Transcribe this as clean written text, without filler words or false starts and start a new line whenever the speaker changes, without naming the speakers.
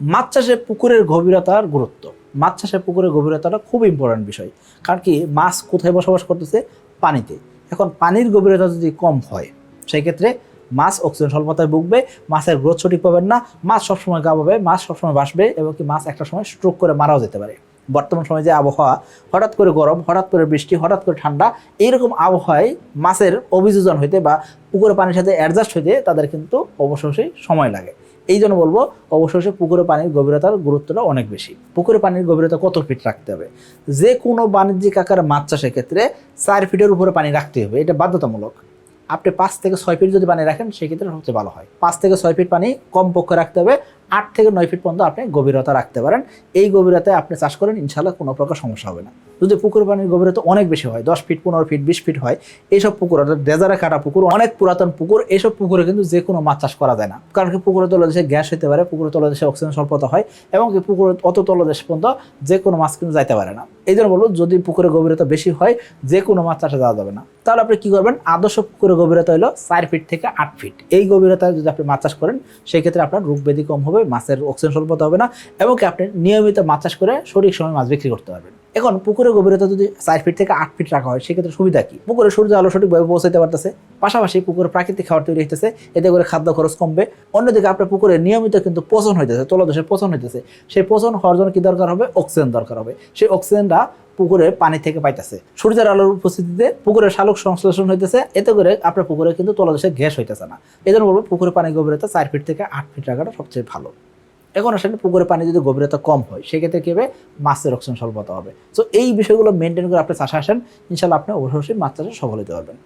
মাছ চাষে পুকুরের গভীরতার গুরুত্ব। মাছ চাষে পুকুরের গভীরতাটা খুব ইম্পর্টেন্ট বিষয়। কারণ কি, মাছ কোথায় বসবাস করতেছে? পানিতে। এখন পানির গভীরতা যদি কম হয়, সেই ক্ষেত্রে মাছ অক্সিজেন স্বল্পতায় ভুগবে, মাছের গ্রোথ সঠিক পাবেন না, মাছ সবসময় গাবাবে, মাছ সবসময় বাসবে, এবং কি মাছ একটা সময় স্ট্রোক করে মারাও যেতে পারে। বর্তমান সময়ে যে আবহাওয়া, হঠাৎ করে গরম, হঠাৎ করে বৃষ্টি, হঠাৎ করে ঠান্ডা, এইরকম আবহাওয়ায় মাছের অভিযোজন হইতে বা পুকুরে পানির সাথে অ্যাডজাস্ট হইতে তাদের কিন্তু অবশ্যই সময় লাগে। এই জন্য বলবো, অবশ্যই পুকুরে পানির গভীরতার গুরুত্বটা অনেক বেশি। পুকুরে পানির গভীরতা কত ফিট রাখতে হবে? যে কোনো বাণিজ্যিক আকারে মাছ চাষের ক্ষেত্রে 4 ফিটের উপরে পানি রাখতে হবে, এটা বাধ্যতামূলক। আপনি 5 থেকে 6 ফিট যদি পানি রাখেন, সেক্ষেত্রে সবচেয়ে ভালো হয়। 5 থেকে 6 ফিট পানি কমপক্ষে রাখতে হবে। 8 থেকে 9 ফিট পর্যন্ত আপনি গভীরতা রাখতে পারেন। এই গভীরতায় আপনি চাষ করেন, ইনশাল্লাহ কোনো প্রকার সমস্যা হবে না। যদি পুকুর পানির গভীরতা অনেক বেশি হয়, 10 ফিট, 15 ফিট, 20 ফিট হয়, এইসব পুকুর, অর্থাৎ ডেজারে কাটা পুকুর, অনেক পুরাতন পুকুর, এইসব পুকুরে কিন্তু যে কোনো মাছ চাষ করা যায় না। কারণ কি, পুকুরের তলদেশে গ্যাস হতে পারে, পুকুরের তলদেশে অক্সিজেন স্বল্পতা হয়, এবং কি পুকুরের অত তলদেশ পর্যন্ত যে কোনো মাছ কিন্তু যাইতে পারে না। এই জন্য বলবো, যদি পুকুরের গভীরতা বেশি হয়, যে কোনো মাছ চাষে যাওয়া যাবে না। তাহলে আপনি কি করবেন? আদর্শ পুকুরের গভীরতা হলো 4 ফিট থেকে 8 ফিট। এই গভীরতায় যদি আপনি মাছ চাষ করেন, সেই ক্ষেত্রে আপনার রোগ ব্যাধি কম হবে, মাছের অক্সিজেন স্বল্পতা হবে না, এবং কি আপনি নিয়মিত মাছ চাষ করে সঠিক সময় মাছ বিক্রি করতে পারবেন। এখন পুকুরের গভীরতা যদি 4 ফিট থেকে 8 ফিট রাখা হয়, সেক্ষেত্রে সুবিধা কি? পুকুরে সূর্য আলো সঠিকভাবে পৌঁছাতে পারতেছে, পাশাপাশি পুকুরে প্রাকৃতিক খাবার তৈরি হইতেছে, এতে করে খাদ্য খরচ কমবে। অন্যদিকে আপনার পুকুরে নিয়মিত কিন্তু পচন হইতেছে, তলদেশে পচন হইতেছে। সেই পচন হওয়ার জন্য কি দরকার হবে? অক্সিজেন দরকার হবে। সেই অক্সিজেনটা পুকুরে পানি থেকে পাইতেছে, সূর্যের আলোর উপস্থিতিতে পুকুরের শালক সংশ্লেষণ হইতেছে, এতে করে আপনার পুকুরে কিন্তু তলদেশে গ্যাস হইতেছে না। এই জন্য বলবো, পুকুরে পানির গভীরতা 4 ফিট থেকে 8 ফিট রাখাটা সবচেয়ে ভালো। এখন আসলে পুকুরে পানি যদি গভীরতা কম হয়, সেক্ষেত্রে কি হবে? মাছের অক্সিজেন স্বল্পতা হবে। তো এই বিষয়গুলো মেনটেন করে আপনি চাষে আসেন, ইনশাল্লাহ আপনি অবশ্যই মাছ চাষে সফল হতে পারবেন।